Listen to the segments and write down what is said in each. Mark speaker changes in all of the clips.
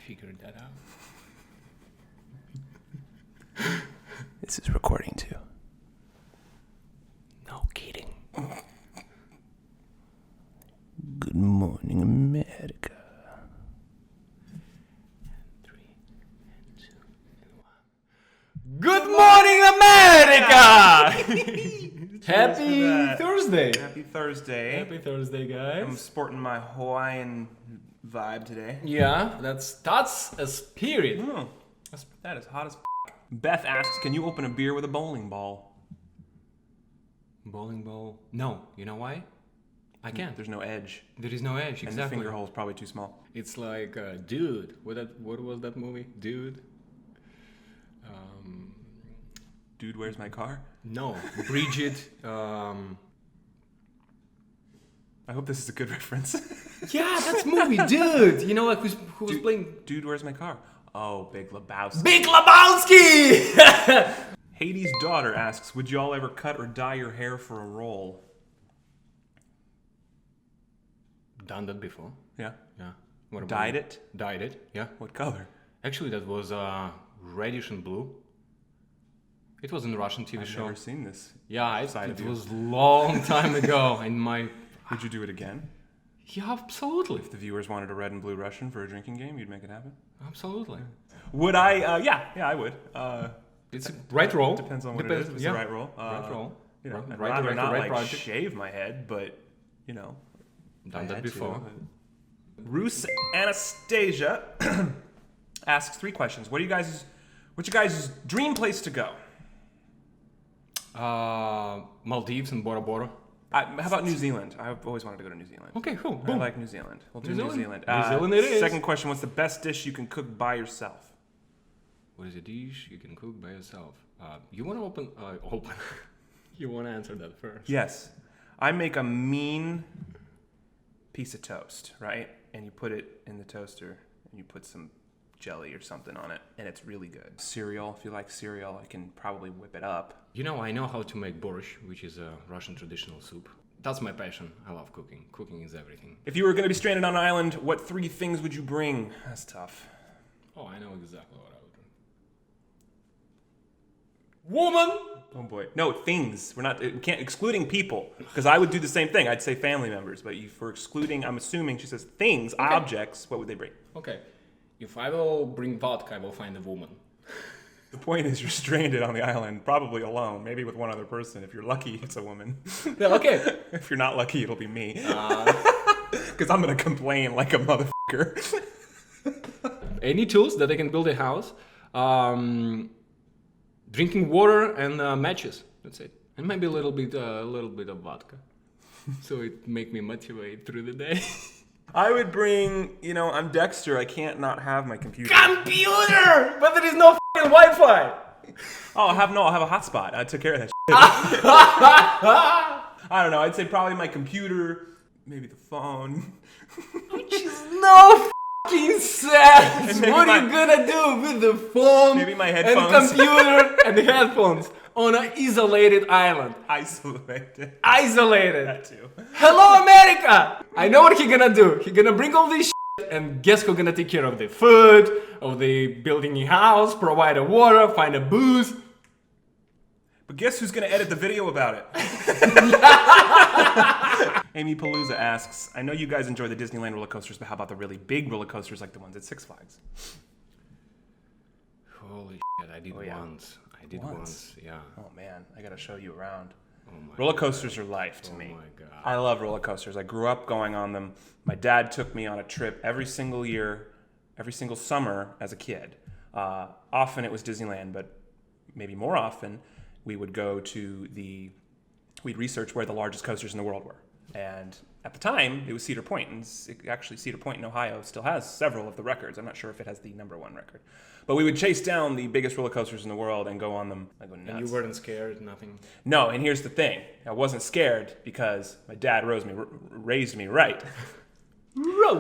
Speaker 1: figured that out.
Speaker 2: This is recording too.
Speaker 1: No kidding.
Speaker 2: Good morning, America.
Speaker 1: 3 and 2 and 1. Good morning, America! Happy Thursday.
Speaker 3: Happy Thursday.
Speaker 1: Happy Thursday, guys.
Speaker 3: I'm sporting my Hawaiian vibe today.
Speaker 1: Yeah, that's a spirit.
Speaker 3: That is hot as f***. Beth asks, can you open a beer with a bowling ball?
Speaker 1: Bowling ball? No. You know why? I can't.
Speaker 3: There's no edge.
Speaker 1: There is no edge,
Speaker 3: And
Speaker 1: exactly.
Speaker 3: the finger hole is probably too small.
Speaker 1: It's like, Dude. What was that movie? Dude?
Speaker 3: Dude, where's my car?
Speaker 1: No. Bridget.
Speaker 3: I hope this is a good reference.
Speaker 1: Yeah, that's movie, Dude. You know, like who was playing?
Speaker 3: Dude, where's my car? Oh, Big Lebowski.
Speaker 1: Big Lebowski!
Speaker 3: Hades' daughter asks, would y'all ever cut or dye your hair for a role?
Speaker 1: Done that before.
Speaker 3: Yeah.
Speaker 1: Yeah. What about
Speaker 3: Dyed
Speaker 1: you?
Speaker 3: it?
Speaker 1: Dyed it, yeah.
Speaker 3: What color?
Speaker 1: Actually, that was reddish and blue. It was in a Russian TV
Speaker 3: I've
Speaker 1: show.
Speaker 3: never seen this.
Speaker 1: Yeah,
Speaker 3: side
Speaker 1: it
Speaker 3: of you.
Speaker 1: was long time ago. And
Speaker 3: Would you do it again?
Speaker 1: Yeah, absolutely.
Speaker 3: If the viewers wanted a red and blue Russian for a drinking game, you'd make it happen?
Speaker 1: Absolutely.
Speaker 3: Would I? Yeah, I would.
Speaker 1: It's a right role.
Speaker 3: Depends on what it is. If it's the right role.
Speaker 1: Right role.
Speaker 3: You know, I'd
Speaker 1: Right
Speaker 3: rather
Speaker 1: director,
Speaker 3: not
Speaker 1: right
Speaker 3: like
Speaker 1: project.
Speaker 3: shave my head, but you know,
Speaker 1: Done
Speaker 3: I
Speaker 1: that
Speaker 3: had
Speaker 1: before.
Speaker 3: to. Rus Anastasia asks 3 questions. What's your guys' dream place to go?
Speaker 1: Maldives and Bora Bora.
Speaker 3: How about New Zealand? I've always wanted to go to New Zealand.
Speaker 1: Okay, cool.
Speaker 3: I
Speaker 1: Boom.
Speaker 3: like New Zealand. We'll do
Speaker 1: New
Speaker 3: New
Speaker 1: Zealand.
Speaker 3: Zealand.
Speaker 1: New Zealand it is.
Speaker 3: Second question, what's the best dish you can cook by yourself?
Speaker 1: What is a dish you can cook by yourself? You want to open? You want to answer that first?
Speaker 3: Yes. I make a mean piece of toast, right? And you put it in the toaster and you put some jelly or something on it, and it's really good. Cereal, if you like cereal, I can probably whip it up.
Speaker 1: You know, I know how to make borscht, which is a Russian traditional soup. That's my passion. I love cooking. Cooking is everything.
Speaker 3: If you were going to be stranded on an island, what 3 things would you bring? That's tough.
Speaker 1: Oh, I know exactly what I would do. Woman!
Speaker 3: Oh boy. No, things. We can't, excluding people, because I would do the same thing. I'd say family members, but for excluding, I'm assuming she says things, objects, what would they bring?
Speaker 1: Okay. If I will bring vodka, I will find a woman.
Speaker 3: The point is you're stranded on the island, probably alone, maybe with one other person. If you're lucky, it's a woman.
Speaker 1: Yeah, okay.
Speaker 3: If you're not lucky, it'll be me. Because I'm going to complain like a motherfucker.
Speaker 1: Any tools that I can build a house. Drinking water and matches. That's it. And maybe a little bit of vodka. So it make me motivate through the day.
Speaker 3: I would bring, I'm Dexter. I can't not have my computer.
Speaker 1: Computer! But there is no fucking Wi-Fi!
Speaker 3: Oh, I'll have a hotspot. I took care of that shit. I don't know. I'd say probably my computer, maybe the phone.
Speaker 1: Which is no fucking sense!
Speaker 3: Maybe
Speaker 1: What are you gonna do with the phone
Speaker 3: Maybe my
Speaker 1: and
Speaker 3: headphones.
Speaker 1: computer and the headphones on an isolated island?
Speaker 3: Isolated.
Speaker 1: Isolated!
Speaker 3: That too.
Speaker 1: Hello, America! I know what he gonna do. He gonna bring all this shit, and guess who gonna take care of the food, of the building a house, provide a water, find a booze.
Speaker 3: But guess who's going to edit the video about it? Amy Palooza asks, I know you guys enjoy the Disneyland roller coasters, but how about the really big roller coasters like the ones at Six Flags?
Speaker 1: Holy shit, I did once. I did once, yeah.
Speaker 3: Oh man, I got to show you around.
Speaker 1: Oh my
Speaker 3: Roller coasters are life to me.
Speaker 1: Oh my God.
Speaker 3: I love roller coasters. I grew up going on them. My dad took me on a trip every single year, every single summer as a kid. Often it was Disneyland, but maybe more often we would go to we'd research where the largest coasters in the world were. And at the time, it was Cedar Point. And actually, Cedar Point in Ohio still has several of the records. I'm not sure if it has the #1 record. But we would chase down the biggest roller coasters in the world and go on them. I go nuts.
Speaker 1: And you weren't scared, nothing?
Speaker 3: No, and here's the thing. I wasn't scared because my dad raised me right.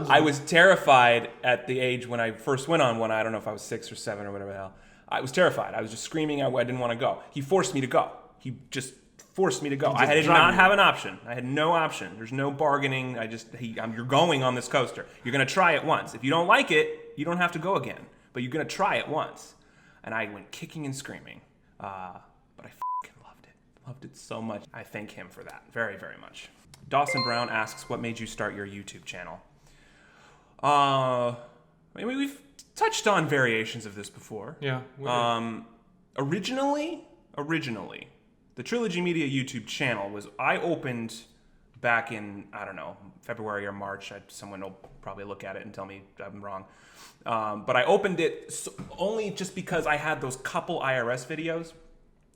Speaker 3: I was terrified at the age when I first went on one. I don't know if I was 6 or 7 or whatever the hell. I was terrified. I was just screaming out. I didn't want to go. He forced me to go. He just forced me to go. I did not have an option. I had no option. There's no bargaining. You're going on this coaster. You're going to try it once. If you don't like it, You don't have to go again, but you're going to try it once. And I went kicking and screaming. But I fucking loved it. Loved it so much. I thank him for that very, very much. Dawson Brown asks, what made you start your YouTube channel? We've touched on variations of this before.
Speaker 1: Yeah.
Speaker 3: Originally, the Trilogy Media YouTube channel I opened back in, I don't know, February or March. Someone will probably look at it and tell me I'm wrong. But I opened it only just because I had those couple IRS videos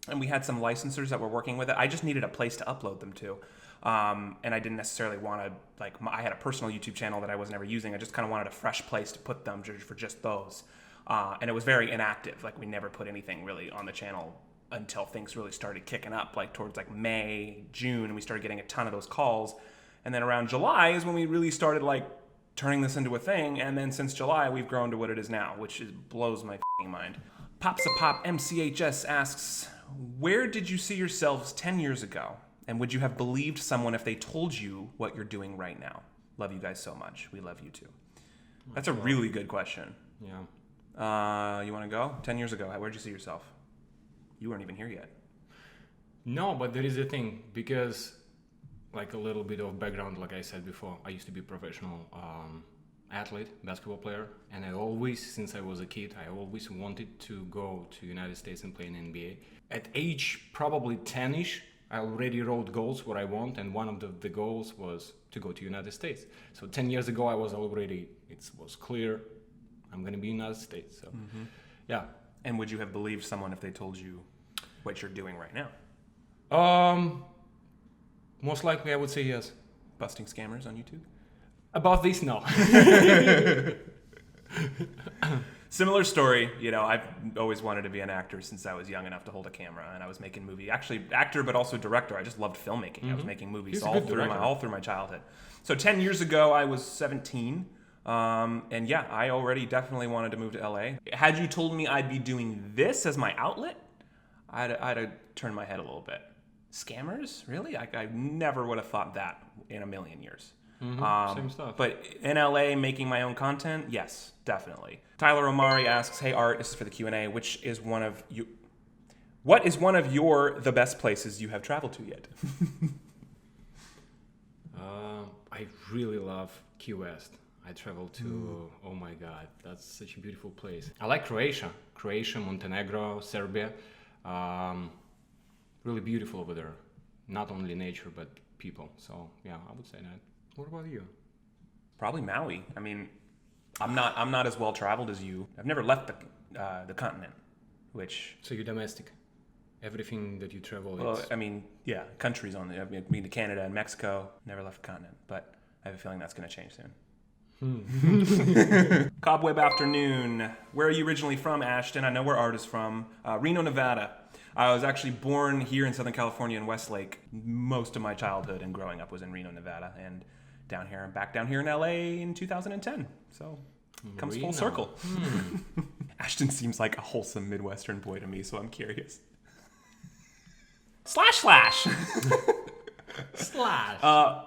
Speaker 3: and we had some licensors that were working with it. I just needed a place to upload them to. And I didn't necessarily want to, I had a personal YouTube channel that I wasn't ever using. I just kind of wanted a fresh place to put them for just those. And it was very inactive. We never put anything really on the channel until things really started kicking up, towards May, June, and we started getting a ton of those calls. And then around July is when we really started turning this into a thing. And then since July, we've grown to what it is now, which blows my mind. Pops a Pop MCHS asks, where did you see yourselves 10 years ago? And would you have believed someone if they told you what you're doing right now? Love you guys so much. We love you too. That's a really good question.
Speaker 1: Yeah.
Speaker 3: You want to go? 10 years ago, where'd you see yourself? You weren't even here yet.
Speaker 1: No, but there is a thing, because a little bit of background, like I said before, I used to be a professional athlete, basketball player, and I always, since I was a kid, I always wanted to go to United States and play in NBA. At age probably 10-ish, I already wrote goals what I want, and one of the goals was to go to United States. So 10 years ago, I was already, it was clear, I'm going to be in the United States. So, yeah.
Speaker 3: And would you have believed someone if they told you what you're doing right now?
Speaker 1: Most likely I would say yes.
Speaker 3: Busting scammers on YouTube?
Speaker 1: About this, no.
Speaker 3: Similar story, I've always wanted to be an actor since I was young enough to hold a camera, and I was making movies. Actually, actor, but also director. I just loved filmmaking. I was making movies all through my childhood. So 10 years ago, I was 17. And yeah, I already definitely wanted to move to LA. Had you told me I'd be doing this as my outlet, I'd have turned my head a little bit. Scammers? Really? I never would have thought that in a million years.
Speaker 1: Same stuff.
Speaker 3: But in LA, making my own content, yes, definitely. Tyler Omari asks, hey Art, this is for the Q&A, what is one of the best places you have traveled to yet?
Speaker 1: I really love Key West. I traveled to, oh my God, that's such a beautiful place. I like Croatia, Montenegro, Serbia. Really beautiful over there. Not only nature, but people. So yeah, I would say that. What about you?
Speaker 3: Probably Maui. I mean, I'm not as well traveled as you. I've never left the continent, which.
Speaker 1: So you're domestic. Everything that you travel.
Speaker 3: Well, I mean, yeah, countries on there. I've been to Canada and Mexico. Never left the continent, but I have a feeling that's going to change soon. Cobweb Afternoon. Where are you originally from, Ashton? I know where Art is from. Reno, Nevada. I was actually born here in Southern California in Westlake. Most of my childhood and growing up was in Reno, Nevada, and back down here in LA in 2010. So comes full circle. Ashton seems like a wholesome Midwestern boy to me, so I'm curious. //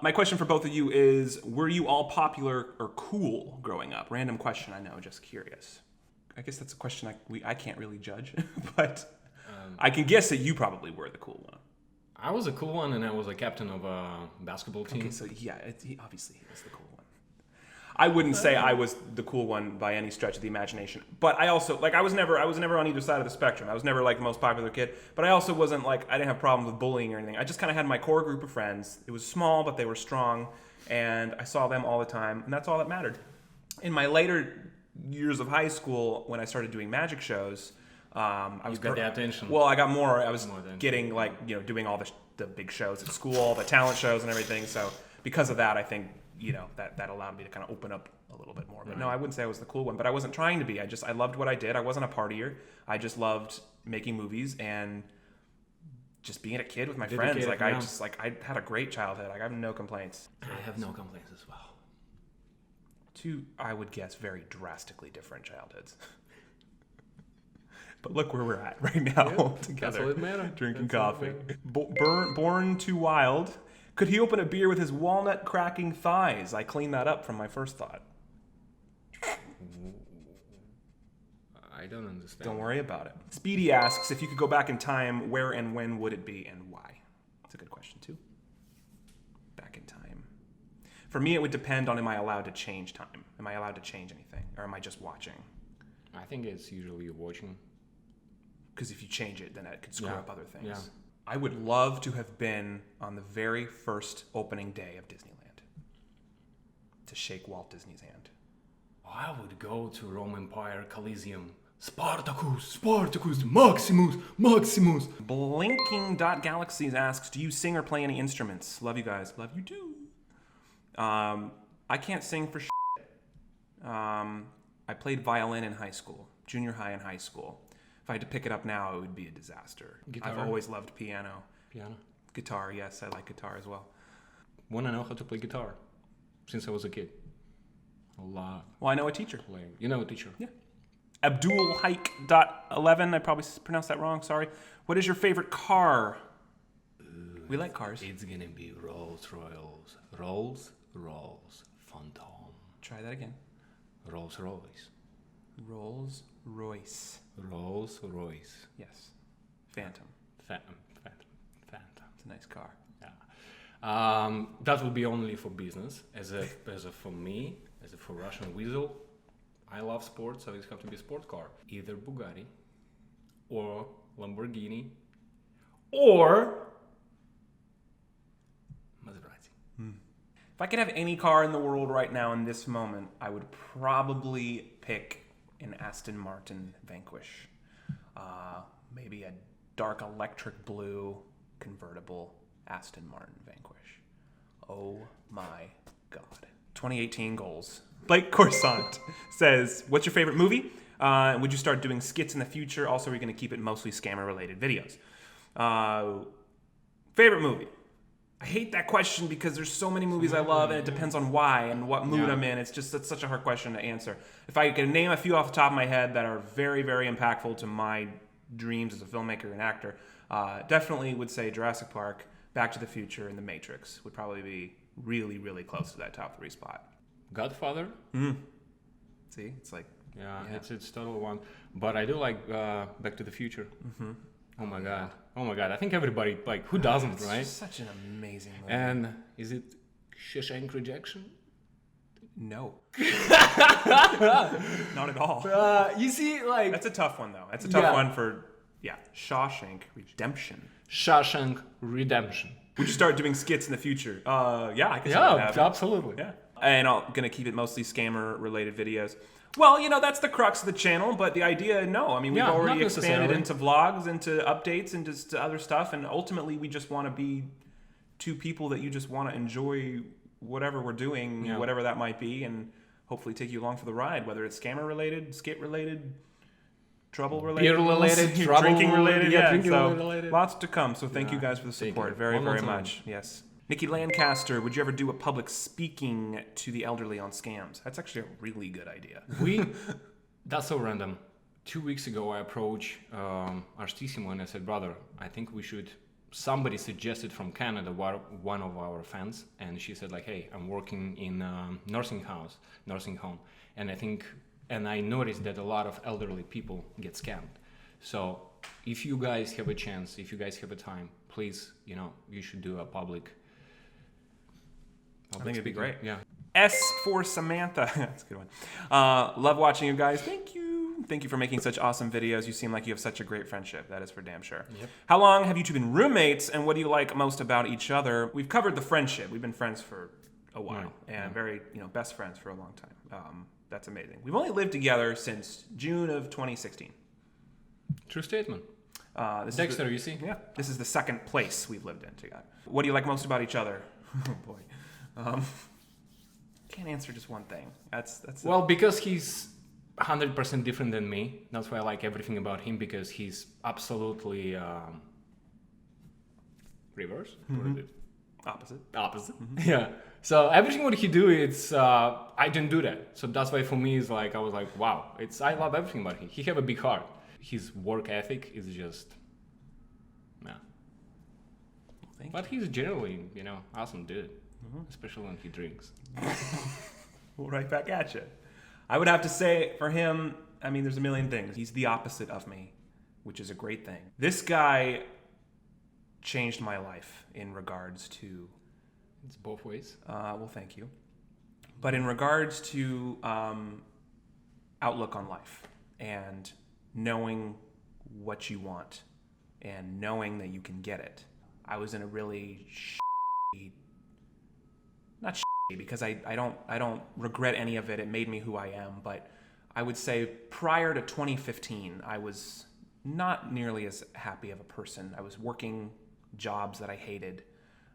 Speaker 3: My question for both of you is, were you all popular or cool growing up? Random question, I know, just curious. I guess that's a question I can't really judge, but I can guess that you probably were the cool one.
Speaker 1: I was a cool one, and I was a captain of a basketball team.
Speaker 3: Okay, so yeah, obviously he was the cool one. I wouldn't say I was the cool one by any stretch of the imagination, but I also I was never on either side of the spectrum. I was never the most popular kid, but I also wasn't I didn't have problems with bullying or anything. I just kind of had my core group of friends. It was small, but they were strong, and I saw them all the time, and that's all that mattered. In my later years of high school, when I started doing magic shows, I was
Speaker 1: got the attention.
Speaker 3: Well, I got more. I was getting doing all the big shows at school, the talent shows and everything. So because of that, I think that allowed me to kind of open up a little bit more. But no, I wouldn't say I was the cool one. But I wasn't trying to be. I loved what I did. I wasn't a partier. I just loved making movies and just being a kid with my friends. I had a great childhood. I have no complaints.
Speaker 1: I have no complaints as well.
Speaker 3: Two, I would guess, very drastically different childhoods. But look where we're at right now, together,
Speaker 1: that's all that matters.
Speaker 3: Drinking coffee. Born Too Wild. Could he open a beer with his walnut cracking thighs? I cleaned that up from my first thought.
Speaker 1: don't understand.
Speaker 3: Don't worry about it. Speedy asks, if you could go back in time, where and when would it be and why? That's a good question, too. Back in time. For me, it would depend on, am I allowed to change time? Am I allowed to change anything? Or am I just watching?
Speaker 1: I think it's usually watching.
Speaker 3: Because if you change it, then it could screw up other things.
Speaker 1: Yeah.
Speaker 3: I would love to have been on the very first opening day of Disneyland to shake Walt Disney's hand.
Speaker 1: I would go to Roman Empire Coliseum. Spartacus, Maximus.
Speaker 3: Blinking.galaxies asks, do you sing or play any instruments? Love you guys. Love you too. I can't sing for shit. I played violin in high school, junior high and high school. If I had to pick it up now, it would be a disaster.
Speaker 1: Guitar?
Speaker 3: I've always loved piano.
Speaker 1: Piano.
Speaker 3: Guitar, yes, I like guitar as well.
Speaker 1: Wanna know how to play guitar? Since I was a kid. A lot.
Speaker 3: Well, I know a teacher.
Speaker 1: Playing. You know a teacher?
Speaker 3: Yeah. AbdulHike.11, I probably pronounced that wrong, sorry. What is your favorite car? We like cars.
Speaker 1: It's gonna be Rolls Royals. Rolls Phantom.
Speaker 3: Try that again.
Speaker 1: Rolls Royce.
Speaker 3: Rolls Royce.
Speaker 1: Rolls Royce.
Speaker 3: Yes. Phantom.
Speaker 1: Phantom.
Speaker 3: It's a nice car.
Speaker 1: Yeah. That would be only for business. As a for me, for Russian Weasel, I love sports, so it's have to be a sport car. Either Bugatti, or Lamborghini, or Maserati.
Speaker 3: If I could have any car in the world right now in this moment, I would probably pick an Aston Martin Vanquish. Maybe a dark electric blue convertible Aston Martin Vanquish. Oh my God. 2018 goals. Blake Corsant says, what's your favorite movie? Would you start doing skits in the future? Also, are you going to keep it mostly scammer-related videos? Favorite movie? I hate that question because there's so many movies I love, and it depends on why and what mood I'm in. It's such a hard question to answer. If I could name a few off the top of my head that are very, very impactful to my dreams as a filmmaker and actor, definitely would say Jurassic Park, Back to the Future, and The Matrix would probably be really, really close to that top 3 spot.
Speaker 1: Godfather.
Speaker 3: See, it's like
Speaker 1: It's total one. But I do like Back to the Future.
Speaker 3: Mm-hmm.
Speaker 1: Oh my god! I think everybody who doesn't,
Speaker 3: it's
Speaker 1: right?
Speaker 3: Such an amazing movie.
Speaker 1: And is it Shawshank Redemption?
Speaker 3: No, not at all.
Speaker 1: You see,
Speaker 3: That's a tough one though. That's a tough one for Shawshank Redemption.
Speaker 1: Shawshank Redemption.
Speaker 3: Would you start doing skits in the future? I can see that happen.
Speaker 1: Absolutely.
Speaker 3: Yeah. And I'm going to keep it mostly scammer-related videos. Well, that's the crux of the channel, but the idea, no. I mean, we've already expanded into vlogs, into updates, and just other stuff, and ultimately we just want to be two people that you just want to enjoy whatever we're doing, whatever that might be, and hopefully take you along for the ride, whether it's scammer-related, skit-related, trouble-related,
Speaker 1: beer-related,
Speaker 3: drinking-related,
Speaker 1: drinking-related.
Speaker 3: Lots to come, so thank you guys for the support.
Speaker 1: you.
Speaker 3: Very,
Speaker 1: One more
Speaker 3: very
Speaker 1: time.
Speaker 3: much. Yes. Nikki Lancaster, would you ever do a public speaking to the elderly on scams? That's actually a really good idea.
Speaker 1: That's so random. 2 weeks ago, I approached Arstissimo and I said, brother, I think we should... Somebody suggested from Canada, one of our fans, and she said hey, I'm working in nursing home, and I noticed that a lot of elderly people get scammed. So if you guys have a chance, if you guys have a time, please, you should do a public.
Speaker 3: I think it'd be great.
Speaker 1: Yeah.
Speaker 3: S for Samantha. That's a good one. Love watching you guys. Thank you. Thank you for making such awesome videos. You seem like you have such a great friendship. That is for damn sure.
Speaker 1: Yep.
Speaker 3: How long have you two been roommates, and what do you like most about each other? We've covered the friendship. We've been friends for a while, and very, best friends for a long time. That's amazing. We've only lived together since June of 2016.
Speaker 1: True statement.
Speaker 3: This
Speaker 1: Dexter, you see?
Speaker 3: Yeah. This is the second place we've lived in together. What do you like most about each other? Oh boy. Can't answer just one thing. That's
Speaker 1: well, because he's 100% different than me. That's why I like everything about him, because he's absolutely reverse.
Speaker 3: opposite.
Speaker 1: Mm-hmm. Yeah. So everything what he do, it's I didn't do that. So that's why for me, it's I was like, wow. I love everything about him. He have a big heart. His work ethic is just, But he's generally, awesome dude, especially when he drinks.
Speaker 3: Well, right back at you. I would have to say for him, I mean, there's a million things. He's the opposite of me, which is a great thing. This guy changed my life in regards to...
Speaker 1: It's both ways.
Speaker 3: Well, thank you. But in regards to outlook on life and knowing what you want and knowing that you can get it. I was in a really not because I don't regret any of it. It made me who I am. But I would say prior to 2015, I was not nearly as happy of a person. I was working jobs that I hated.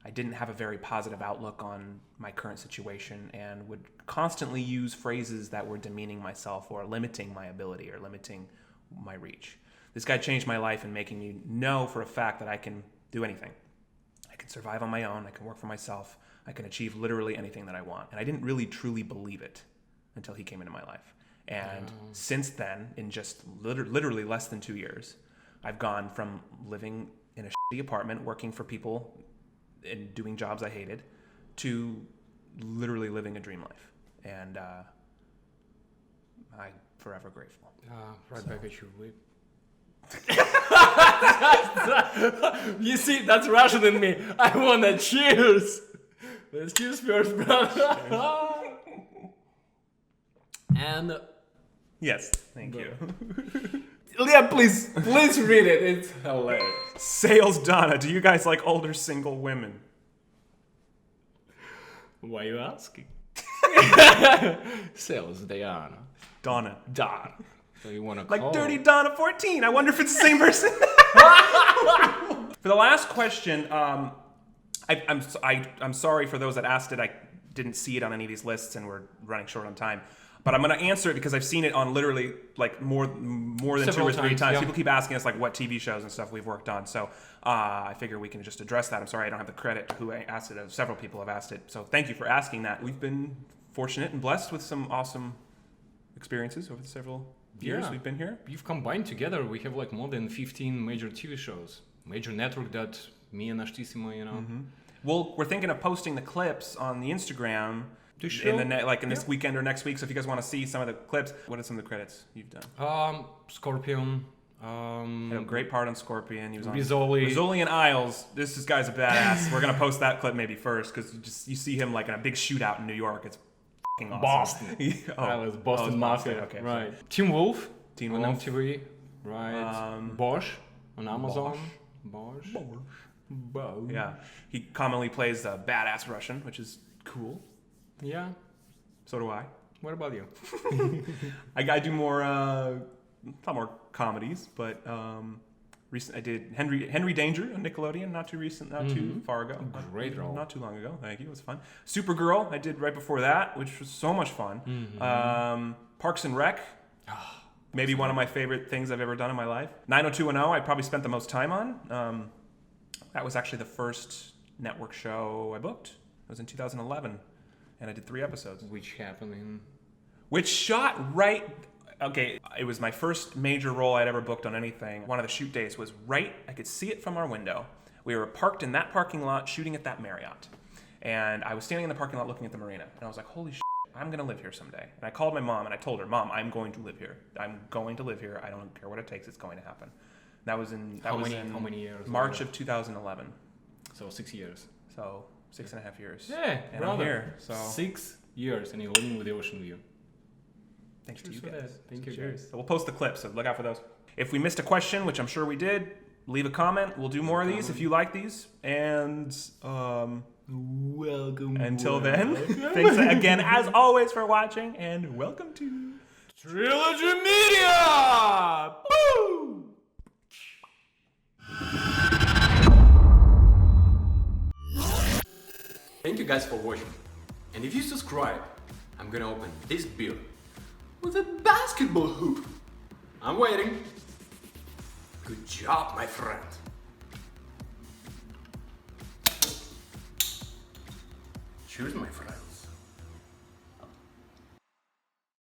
Speaker 3: I didn't have a very positive outlook on my current situation and would constantly use phrases that were demeaning myself or limiting my ability or limiting my reach. This guy changed my life in making me know for a fact that I can do anything. I can survive on my own. I can work for myself. I can achieve literally anything that I want. And I didn't really truly believe it until he came into my life. And since then, in just literally less than 2 years, I've gone from living in a shitty apartment, working for people and doing jobs I hated, to literally living a dream life. And I'm forever grateful.
Speaker 1: Right back at you, Wade. You see, that's Russian in me. I wanna cheers. Let's cheers first, brother. And
Speaker 3: Yes, thank you.
Speaker 1: yeah, please read it. It's hilarious.
Speaker 3: Sales Donna, do you guys like older single women?
Speaker 1: Why are you asking? Sales Diana.
Speaker 3: Donna.
Speaker 1: Don. So you wanna
Speaker 3: Like
Speaker 1: call?
Speaker 3: Dirty Donna 14. I wonder if it's the same person. For the last question, I'm sorry for those that asked it. I didn't see it on any of these lists and we're running short on time. But I'm going to answer it because I've seen it on literally like more than
Speaker 1: Several
Speaker 3: 2 or 3 times.
Speaker 1: yeah.
Speaker 3: People keep asking us like what TV shows and stuff we've worked on. So I figure we can just address that. I'm sorry I don't have the credit who asked it. Several people have asked it. So thank you for asking that. We've been fortunate and blessed with some awesome experiences over the several years we've been here.
Speaker 1: You've combined together. We have like more than 15 major TV shows. Major network that me and Ashtissimo, you know.
Speaker 3: Mm-hmm. Well, we're thinking of posting the clips on the Instagram in this weekend or next week. So if you guys want to see some of the clips, what are some of the credits you've done?
Speaker 1: Scorpion.
Speaker 3: Had a great part on Scorpion. He was on
Speaker 1: Rizzoli.
Speaker 3: Rizzoli and Isles. This guy's a badass. We're gonna post that clip maybe first because you see him like in a big shootout in New York. It's fucking awesome.
Speaker 1: Boston.
Speaker 3: That
Speaker 1: was Boston Mafia.
Speaker 3: Okay,
Speaker 1: right. Teen Wolf.
Speaker 3: Teen
Speaker 1: on
Speaker 3: Wolf.
Speaker 1: MTV. Right. Bosch on Amazon. Bosch.
Speaker 3: Yeah. He commonly plays a badass Russian, which is cool.
Speaker 1: Yeah.
Speaker 3: So do I.
Speaker 1: What about you?
Speaker 3: I do more, not more comedies, but recent. I did Henry Danger on Nickelodeon, not too far ago.
Speaker 1: Great role.
Speaker 3: Not too long ago. Thank you. It was fun. Supergirl, I did right before that, which was so much fun. Parks and Rec. Maybe one of my favorite things I've ever done in my life. 90210, I probably spent the most time on. That was actually the first network show I booked. It was in 2011, and I did 3 episodes.
Speaker 1: Which happened in...
Speaker 3: Which shot right... Okay, it was my first major role I'd ever booked on anything. One of the shoot days was right... I could see it from our window. We were parked in that parking lot shooting at that Marriott. And I was standing in the parking lot looking at the marina. And I was like, holy shit, I'm going to live here someday. And I called my mom and I told her, Mom, I'm going to live here. I'm going to live here. I don't care what it takes. It's going to happen. That was in
Speaker 1: how many years?
Speaker 3: March of 2011.
Speaker 1: So 6 years.
Speaker 3: So 6.5 years.
Speaker 1: Yeah,
Speaker 3: and I'm here. So
Speaker 1: 6 years, and you're living with the ocean view.
Speaker 3: Thanks
Speaker 1: Cheers
Speaker 3: to you
Speaker 1: for
Speaker 3: guys.
Speaker 1: that. Thank you,
Speaker 3: Cheers.
Speaker 1: guys.
Speaker 3: So we'll post the clips, so look out for those. If we missed a question, which I'm sure we did, leave a comment. We'll do more of these if you like these. And
Speaker 1: welcome.
Speaker 3: Until then, thanks again as always for watching, and welcome to
Speaker 1: Trilogy Media. Boo! Thank you guys for watching. And if you subscribe, I'm gonna open this beer with a basketball hoop. I'm waiting. Good job, my friend. Cheers, my friend.